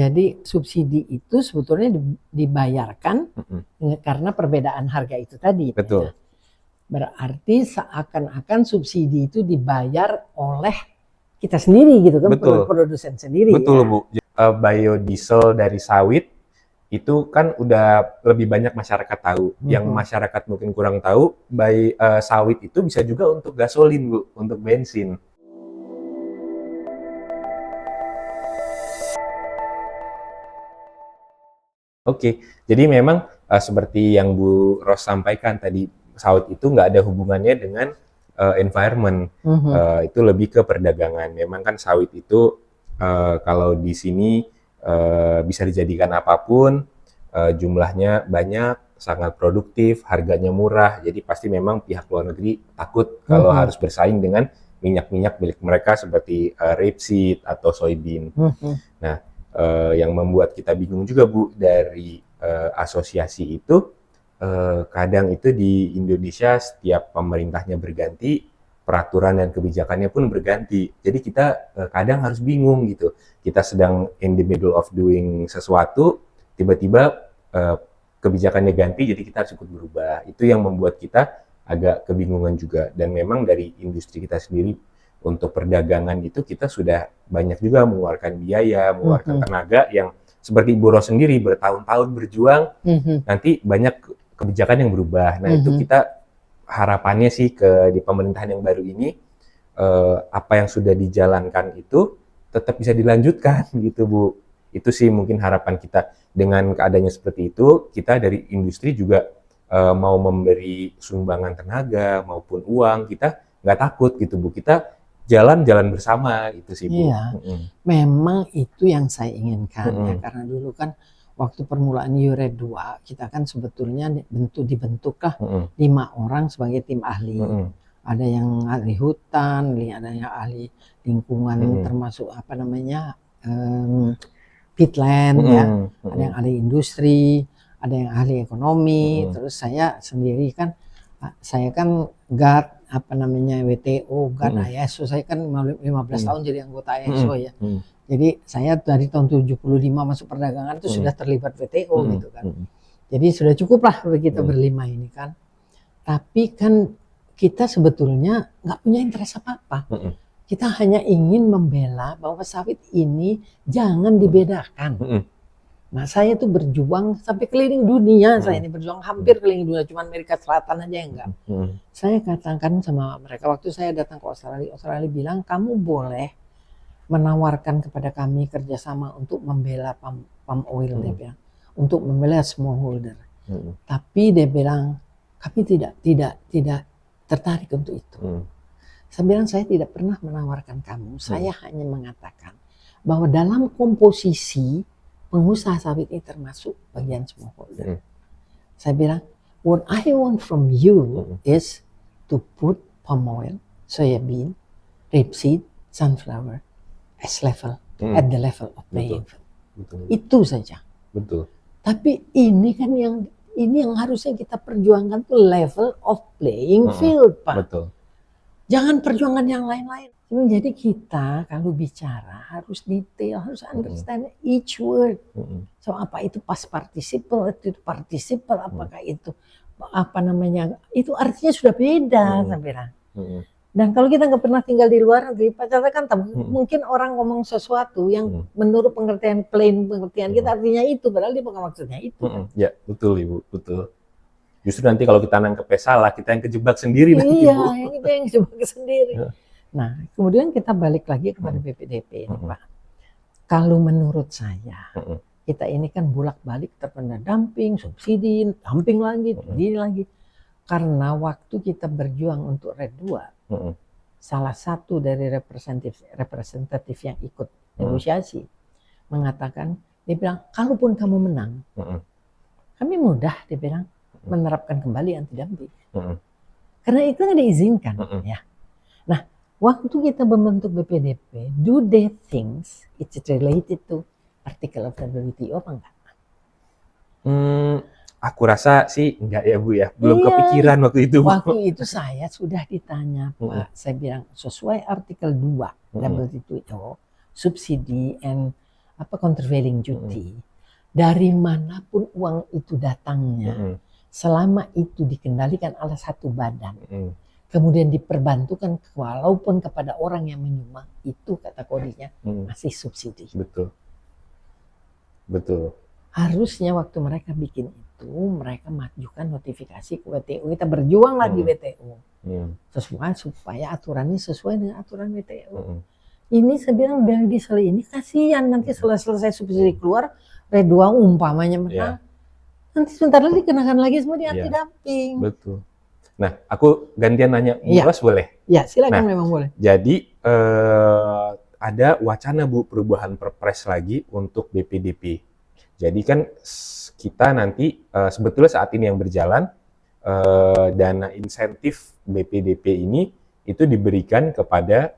Jadi subsidi itu sebetulnya dibayarkan karena perbedaan harga itu tadi. Betul. Ya. Berarti seakan-akan subsidi itu dibayar oleh kita sendiri gitu kan, Betul. produsen sendiri. Betul, ya. Bu. Biodiesel dari sawit itu kan udah lebih banyak masyarakat tahu. Yang masyarakat mungkin kurang tahu, sawit itu bisa juga untuk gasolin, Bu, untuk bensin. Oke, jadi memang seperti yang Bu Ros sampaikan tadi, sawit itu nggak ada hubungannya dengan environment. Itu lebih ke perdagangan. Memang kan sawit itu kalau di sini bisa dijadikan apapun, jumlahnya banyak, sangat produktif, harganya murah. Jadi pasti memang pihak luar negeri takut kalau harus bersaing dengan minyak-minyak milik mereka seperti rapeseed atau soybean. Nah, yang membuat kita bingung juga, Bu, dari asosiasi itu, kadang itu di Indonesia setiap pemerintahnya berganti, peraturan dan kebijakannya pun berganti. Jadi kita kadang harus bingung gitu. Kita sedang in the middle of doing sesuatu, tiba-tiba kebijakannya ganti, jadi kita harus ikut berubah. Itu yang membuat kita agak kebingungan juga. Dan memang dari industri kita sendiri, untuk perdagangan itu kita sudah banyak juga mengeluarkan biaya, mengeluarkan tenaga yang seperti Ibu Ros sendiri bertahun-tahun berjuang, nanti banyak kebijakan yang berubah. Nah, itu kita harapannya sih di pemerintahan yang baru ini, apa yang sudah dijalankan itu tetap bisa dilanjutkan gitu, Bu. Itu sih mungkin harapan kita. Dengan keadaannya seperti itu, kita dari industri juga mau memberi sumbangan tenaga maupun uang, kita nggak takut gitu, Bu. Kita jalan-jalan bersama gitu sih, Bu. Iya, memang itu yang saya inginkan ya, karena dulu kan waktu permulaan URED 2 kita kan sebetulnya dibentuklah 5 orang sebagai tim ahli. Ada yang ahli hutan, ada yang ahli lingkungan, termasuk apa namanya peatland ya, ada yang ahli industri, ada yang ahli ekonomi, terus saya sendiri kan, saya kan GARD apa namanya WTO, GARD, ISO, saya kan 15 tahun jadi anggota ISO ya. Jadi saya dari tahun 75 masuk perdagangan itu sudah terlibat WTO gitu kan. Jadi sudah cukup lah kita berlima ini kan. Tapi kan kita sebetulnya nggak punya interest apa-apa. Kita hanya ingin membela bahwa sawit ini jangan dibedakan. Nah, saya tuh berjuang sampai keliling dunia, saya ini berjuang hampir keliling dunia, cuma Amerika Selatan aja yang enggak. Saya katakan sama mereka waktu saya datang ke Australia, Australia bilang kamu boleh menawarkan kepada kami kerjasama untuk membela palm oil, dia bilang, untuk membela smallholder. Tapi dia bilang kami tidak tertarik untuk itu. Saya bilang saya tidak pernah menawarkan kamu, saya hanya mengatakan bahwa dalam komposisi pengusaha sawit ini termasuk bagian smallholder. Saya bilang, what I want from you is to put palm oil, soybean, rapeseed, sunflower as level, at the level of playing field. Itu saja. Betul. Tapi ini kan yang harusnya kita perjuangkan tuh level of playing field, Pak. Betul. Jangan perjuangan yang lain-lain. Jadi kita kalau bicara harus detail, harus understand each word. So apa itu past participle, itu participle, apakah itu apa namanya? Itu artinya sudah beda, saya bilang. Dan kalau kita nggak pernah tinggal di luar negeri, pacarnya kan mungkin orang ngomong sesuatu yang menurut pengertian pengertian kita artinya itu, padahal dia bukan maksudnya itu. Ya, betul Ibu, betul. Justru nanti kalau kita nangkepnya salah, kita yang kejebak sendiri nanti, Bu. Iya, kita yang kejebak sendiri. Nah, kemudian kita balik lagi kepada BPDP ini, Pak. Kalau menurut saya, kita ini kan bolak-balik terkena dumping, subsidi, dumping lagi, ini lagi. Karena waktu kita berjuang untuk RED 2, salah satu dari representatif yang ikut negosiasi mengatakan, dia bilang, kalaupun kamu menang, kami mudah, dia bilang, menerapkan kembali anti dumping. Karena itu nggak diizinkan, ya. Nah, waktu kita membentuk BPDP, do they things it's related to article of the WTO apa enggak? Aku rasa sih enggak ya, Bu ya. Belum kepikiran waktu itu, Bu. Waktu itu saya sudah ditanya, Pak. Saya bilang sesuai artikel 2 WTO, subsidi and countervailing duty. Dari manapun uang itu datangnya, selama itu dikendalikan oleh satu badan, kemudian diperbantukan walaupun kepada orang yang menyumbang, itu kategorinya masih subsidi. Betul. Betul. Harusnya waktu mereka bikin itu, mereka majukan notifikasi ke WTO. Kita berjuanglah di WTO. Supaya aturannya sesuai dengan aturan WTO. Ini saya bilang biodiesel ini kasihan nanti setelah selesai subsidi keluar, Red2 umpamanya menang. Nanti sebentar lagi dikenakan lagi semua di anti-dumping. Betul. Nah, aku gantian nanya, Bu Ros boleh? Ya, silakan, memang boleh. Jadi ada wacana Bu perubahan Perpres lagi untuk BPDP. Jadi kan kita nanti sebetulnya saat ini yang berjalan dana insentif BPDP ini itu diberikan kepada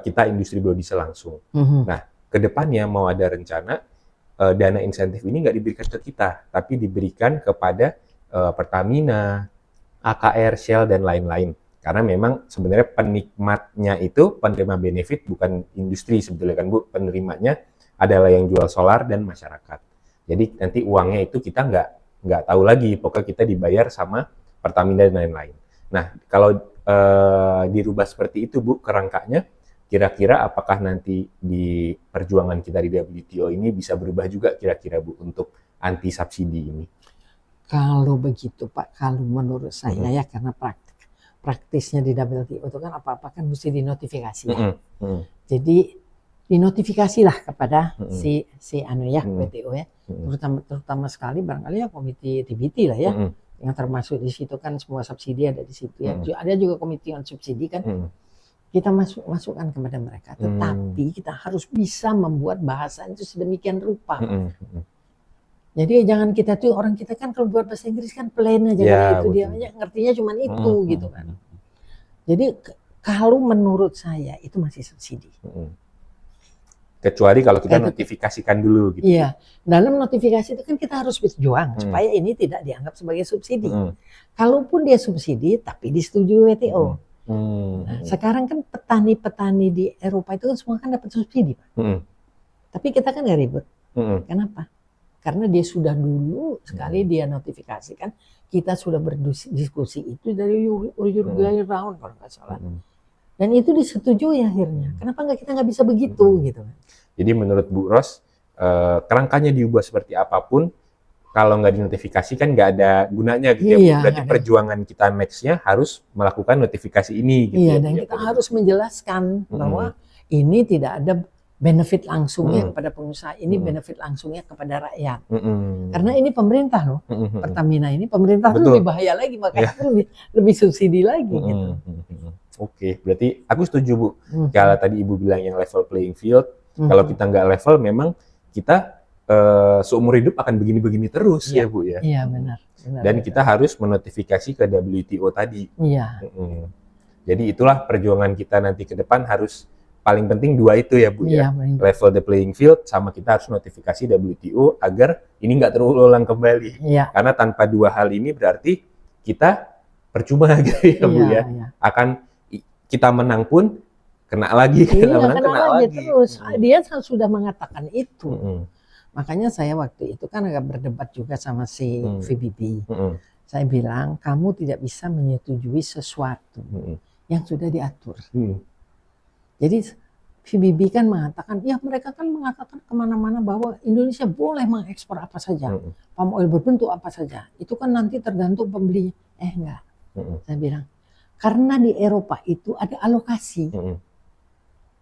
kita industri biodiesel langsung. Nah, kedepannya mau ada rencana dana insentif ini nggak diberikan ke kita, tapi diberikan kepada Pertamina, AKR, Shell, dan lain-lain. Karena memang sebenarnya penikmatnya itu penerima benefit bukan industri sebetulnya kan Bu, penerimanya adalah yang jual solar dan masyarakat. Jadi nanti uangnya itu kita nggak tahu lagi, pokoknya kita dibayar sama Pertamina dan lain-lain. Nah, kalau dirubah seperti itu Bu kerangkanya, kira-kira apakah nanti di perjuangan kita di WTO ini bisa berubah juga kira-kira Bu untuk anti subsidi ini? Kalau begitu Pak, kalau menurut saya ya karena praktisnya di WTO itu kan apa-apa kan mesti dinotifikasi. Jadi dinotifikasilah kepada si WTO ya, terutama sekali barangkali ya komite TBT lah ya, yang termasuk di situ kan semua subsidi ada di situ ya. Ada juga komite on subsidi kan, kita masukkan kepada mereka. Tetapi kita harus bisa membuat bahasa itu sedemikian rupa. Jadi jangan kita tuh orang kita kan kalau buat bahasa Inggris kan plain aja kan itu dia ngertinya cuma itu gitu kan. Jadi kalau menurut saya itu masih subsidi. Kecuali kalau kita notifikasikan dulu gitu. Iya, dalam notifikasi itu kan kita harus berjuang supaya ini tidak dianggap sebagai subsidi. Kalaupun dia subsidi tapi disetujui WTO. Nah, sekarang kan petani-petani di Eropa itu kan semua kan dapat subsidi, Pak. Tapi kita kan nggak ribut. Kenapa? Karena dia sudah dulu sekali dia notifikasikan, kita sudah berdiskusi itu dari Uruguay round kalau nggak salah. Dan itu disetujui akhirnya. Kenapa kita nggak bisa begitu gitu? Jadi menurut Bu Ros, kerangkanya diubah seperti apapun, kalau nggak dinotifikasi kan nggak ada gunanya gitu ya. Berarti perjuangan kita next-nya harus melakukan notifikasi ini. Gitu iya, dan kita harus menjelaskan bahwa ini tidak ada benefit langsungnya kepada pengusaha, ini benefit langsungnya kepada rakyat. Karena ini pemerintah loh, Pertamina ini pemerintah tuh lebih bahaya lagi, makanya lebih subsidi lagi gitu. Oke, berarti aku setuju Bu. Kalau tadi Ibu bilang yang level playing field, kalau kita nggak level memang kita seumur hidup akan begini-begini terus ya Bu ya. Iya benar. Dan kita harus menotifikasi ke WTO tadi. Iya. Jadi itulah perjuangan kita nanti ke depan harus paling penting dua itu ya Bu ya. Level the playing field sama kita harus notifikasi WTO agar ini nggak terulang kembali. Karena tanpa dua hal ini berarti kita percuma gitu ya Bu ya. Akan kita menang pun kena lagi, kena lagi terus. Dia sudah mengatakan itu. Makanya saya waktu itu kan agak berdebat juga sama si VBB. Saya bilang kamu tidak bisa menyetujui sesuatu yang sudah diatur. Jadi VBB kan mengatakan, ya mereka kan mengatakan kemana-mana bahwa Indonesia boleh mengekspor apa saja, palm oil berbentuk apa saja. Itu kan nanti tergantung pembelinya. Enggak. Saya bilang karena di Eropa itu ada alokasi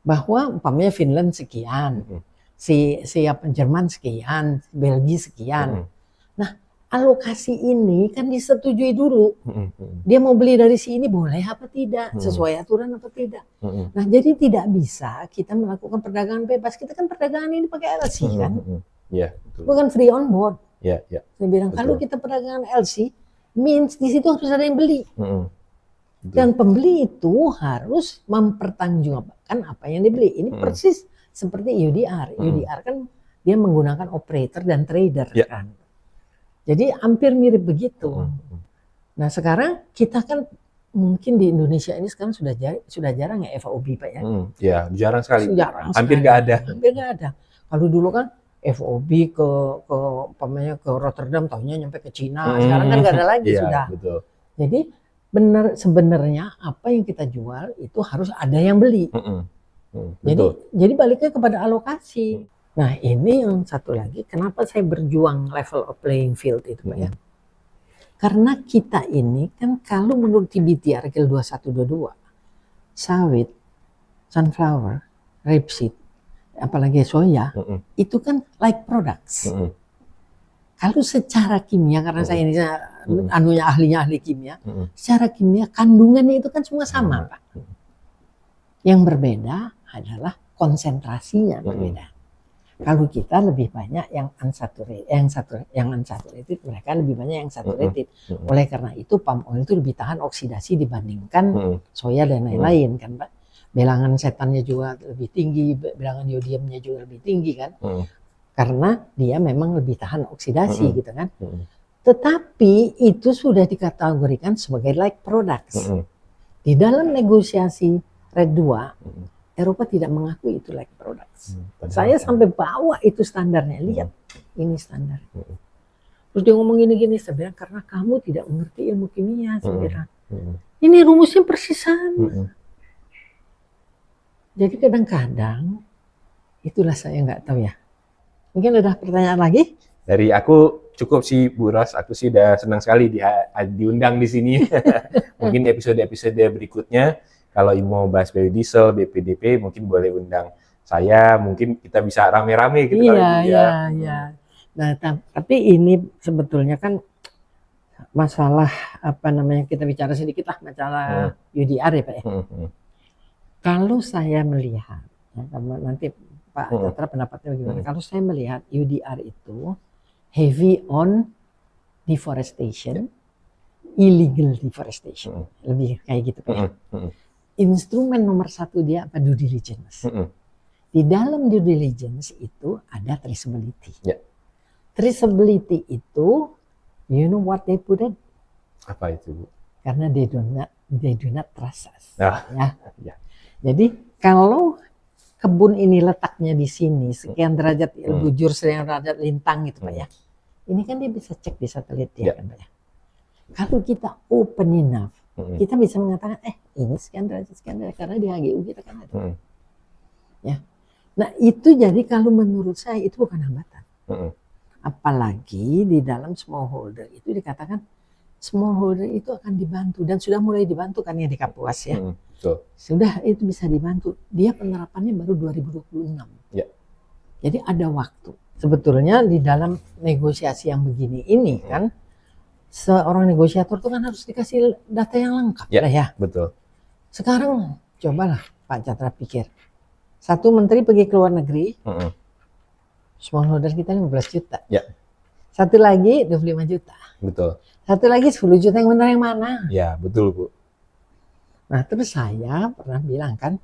bahwa umpamanya Finland sekian, si Jerman sekian, Belgia sekian. Nah alokasi ini kan disetujui dulu. Dia mau beli dari sini boleh apa tidak, sesuai aturan apa tidak. Nah jadi tidak bisa kita melakukan perdagangan bebas. Kita kan perdagangan ini pakai LC kan, bukan free on board. Saya bilang kalau kita perdagangan LC, means di situ harus ada yang beli. Dan pembeli itu harus mempertanggungjawabkan apa yang dibeli. Ini persis seperti UDR. UDR kan dia menggunakan operator dan trader kan. Jadi hampir mirip begitu. Nah sekarang kita kan mungkin di Indonesia ini sekarang sudah jarang ya FOB Pak ya. Ya jarang sekali. Jarang hampir nggak ada. Kalau dulu kan FOB ke pamanya ke Rotterdam, tahunya nyampe ke Cina. Sekarang kan nggak ada lagi Iya, sudah. betul. Jadi sebenarnya apa yang kita jual itu harus ada yang beli. Betul. Jadi baliknya kepada alokasi. Nah ini yang satu lagi, kenapa saya berjuang level of playing field itu Pak ya. Karena kita ini kan kalau menurut TBT Artikel 2122, sawit, sunflower, rapeseed, apalagi soya, itu kan like products. Kalau secara kimia, karena saya ini ahli kimia, secara kimia kandungannya itu kan semua sama Pak. Yang berbeda adalah konsentrasinya berbeda. Kalau kita lebih banyak yang unsaturated, mereka lebih banyak yang saturated. Oleh karena itu palm oil itu lebih tahan oksidasi dibandingkan soya dan lain-lain kan Pak. Bilangan setannya juga lebih tinggi, bilangan yodiumnya juga lebih tinggi kan. Karena dia memang lebih tahan oksidasi gitu kan. Tetapi itu sudah dikategorikan sebagai like products. Di dalam negosiasi RED 2 Eropa tidak mengakui itu like products. Saya sampai bawa itu standarnya, lihat ini standar. Terus dia ngomong gini-gini, saya bilang karena kamu tidak mengerti ilmu kimia, saya bilang. Ini rumusnya persis sama. Jadi kadang-kadang itulah saya nggak tahu ya. Mungkin ada pertanyaan lagi? Dari aku cukup sih Bu Ros, aku sih udah senang sekali diundang di sini. Mungkin episode-episode berikutnya kalau Ibu mau bahas biodiesel, BPDP, mungkin boleh undang saya, mungkin kita bisa rame-rame gitu. Iya. Nah, tapi ini sebetulnya kan masalah apa namanya, kita bicara sedikit lah masalah UDR ya Pak ya. Kalau saya melihat, ya, nanti Pak Catra pendapatnya bagaimana? Kalau saya melihat UDR itu heavy on deforestation, illegal deforestation, lebih kayak gitu Pak ya. Instrumen nomor satu dia apa? Due diligence. Di dalam due diligence itu ada traceability. Traceability itu, you know what they put in? Apa itu Bu? Karena they do not trust us. Ya. Jadi kalau kebun ini letaknya di sini sekian derajat bujur, sekian derajat lintang gitu Pak ya. Ini kan dia bisa cek di satelit ya kan Pak ya. Kalau kita open enough, kita bisa mengatakan ini sekian derajat karena di HGU kita kan ada. Ya. Nah, itu jadi kalau menurut saya itu bukan hambatan. Apalagi di dalam smallholder itu dikatakan smallholder itu akan dibantu dan sudah mulai dibantu kan ya di Kapuas ya. Sudah itu bisa dibantu. Dia penerapannya baru 2026. Jadi ada waktu. Sebetulnya di dalam negosiasi yang begini ini kan seorang negosiator itu kan harus dikasih data yang lengkap ya. Betul. Sekarang cobalah Pak Catra pikir. Satu menteri pergi ke luar negeri, smallholder kita 15 juta. Satu lagi 25 juta. Betul. Satu lagi 10 juta, yang benar yang mana? Ya, betul Bu. Nah terus saya pernah bilang kan,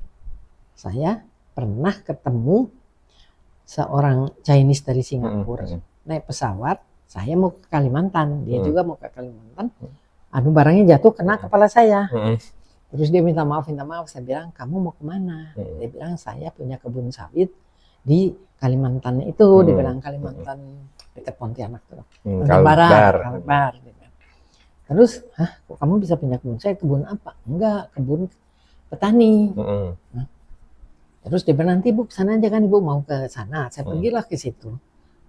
saya pernah ketemu seorang Chinese dari Singapura, naik pesawat, saya mau ke Kalimantan, dia juga mau ke Kalimantan, barangnya jatuh kena kepala saya. Terus dia minta maaf, saya bilang kamu mau kemana? Dia bilang saya punya kebun sawit di Kalimantan itu, dia bilang Kalimantan dekat Pontianak tuh. Kalbar. Terus, kok kamu bisa punya kebun? Saya kebun apa? Enggak, kebun petani. Terus dia bilang nanti Bu kesana aja kan, Ibu mau ke sana. Saya pergilah ke situ.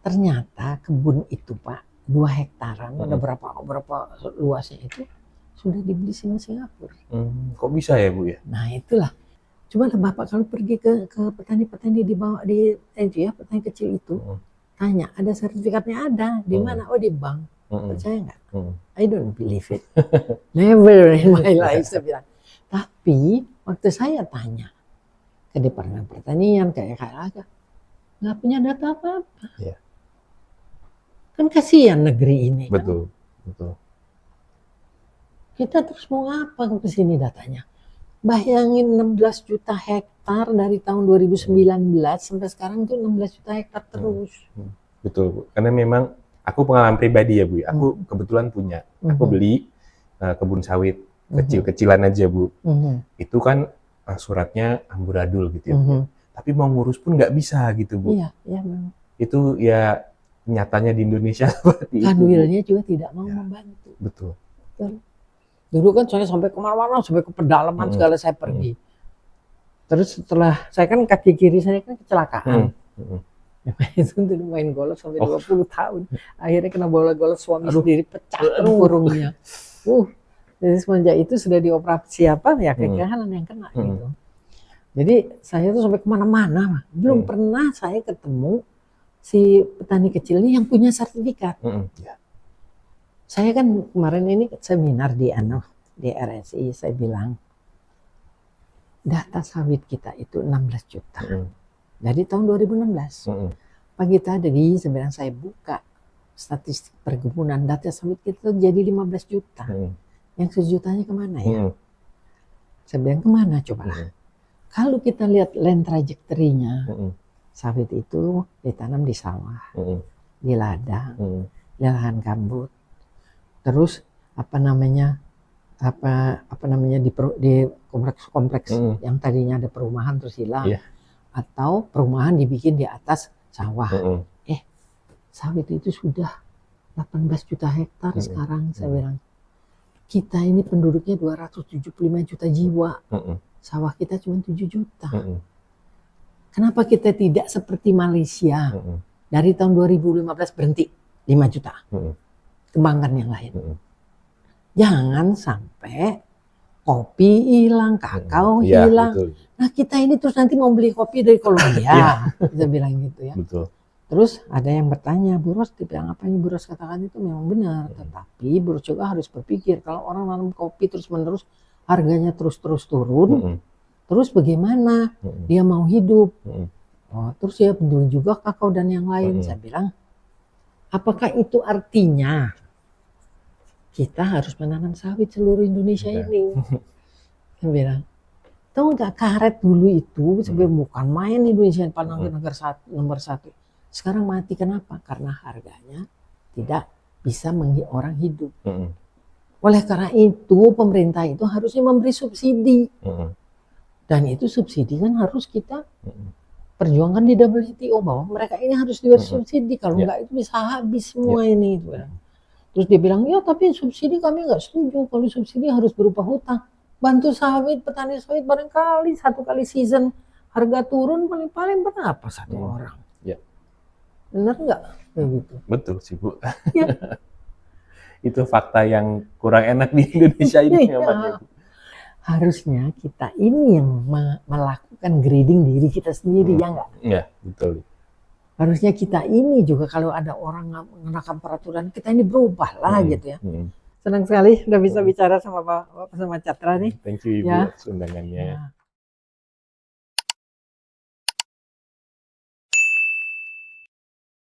Ternyata kebun itu Pak 2 hektaran, ada berapa luasnya itu sudah dibeli sama Singapura. Kok bisa ya Bu ya? Nah itulah. Coba Bapak kalau pergi ke petani-petani di bawah di petani kecil itu, tanya ada sertifikatnya ada di mana? Oh di bank. Percaya nggak? I don't believe it. Never in my life saya bilang. Tapi waktu saya tanya ke Departemen Pertanian kayak nggak punya data apa-apa. Kan kasihan negeri ini. Betul. Kita terus mau apa ke sini datanya? Bayangin 16 juta hektar dari tahun 2019 sampai sekarang itu 16 juta hektar terus. Betul Bu. Karena memang aku pengalaman pribadi ya Bu. Aku kebetulan punya. Aku beli kebun sawit kecil-kecilan aja Bu. Itu kan suratnya amburadul gitu ya. tapi mau ngurus pun nggak bisa gitu Bu. Iya, iya memang. Itu ya nyatanya di Indonesia seperti itu. Kanwilnya juga tidak mau Ya. membantu. Betul. Dulu kan saya sampai kemana-mana, sampai ke pedalaman segala saya pergi. Terus setelah, saya kan kaki kiri saya kan kecelakaan. Itu dulu main golf sampai 20 tahun. Akhirnya kena bola golf suami sendiri pecah kurungnya. Jadi semenjak itu sudah dioperasi apa ya kegagalan yang kena gitu. Jadi saya tuh sampai kemana-mana. Belum pernah saya ketemu si petani kecil ini yang punya sertifikat. Saya kan kemarin ini seminar di RSI, saya bilang data sawit kita itu 16 juta dari tahun 2016. Pagi tadi sebenarnya saya buka statistik perkebunan, data sawit kita jadi 15 juta. Yang sejutanya kemana ya? Saya bilang kemana coba lah. Kalau kita lihat land trajectory-nya, sawit itu ditanam di sawah, di ladang, di lahan gambut. Terus di kompleks yang tadinya ada perumahan terus hilang, atau perumahan dibikin di atas sawah. Sawit itu sudah 18 juta hektar sekarang. Saya bilang kita ini penduduknya 275 juta jiwa, sawah kita cuma 7 juta. Kenapa kita tidak seperti Malaysia dari tahun 2015 berhenti 5 juta? Kembangkan yang lain. Jangan sampai kopi hilang, kakao hilang. Betul. Nah kita ini terus nanti mau beli kopi dari Kolombia, kita bilang gitu ya. Betul. Terus ada yang bertanya, Bu Ros, dibilang apa yang Bu Ros katakan itu memang benar. Tetapi Bu Ros juga harus berpikir, kalau orang nanam kopi terus-menerus, harganya terus-terus turun, terus bagaimana dia mau hidup? Terus ya betul juga kakao dan yang lain. Saya bilang, apakah itu artinya kita harus menanam sawit seluruh Indonesia ini? Saya bilang, tahu nggak karet dulu itu sebenarnya bukan main Indonesia nomor satu. Sekarang mati kenapa? Karena harganya tidak bisa orang hidup. Oleh karena itu pemerintah itu harusnya memberi subsidi. Dan itu subsidi kan harus kita perjuangkan di WTO bahwa mereka ini harus diberi subsidi. Kalau enggak itu bisa habis semua ini. Terus dia bilang, ya tapi subsidi kami nggak setuju. Kalau subsidi harus berupa hutang. Bantu sawit, petani sawit barangkali satu kali season harga turun paling-paling berapa satu orang. Benar nggak kayak gitu? Betul sih Bu. Itu fakta yang kurang enak di Indonesia ini memang. Harusnya kita ini yang melakukan grading diri kita sendiri, ya nggak? Iya, betul. Harusnya kita ini juga kalau ada orang mengenakan peraturan, kita ini berubah lah gitu ya. Senang sekali udah bisa bicara sama Bapak sama Catra nih. Thank you Ibu atas undangannya.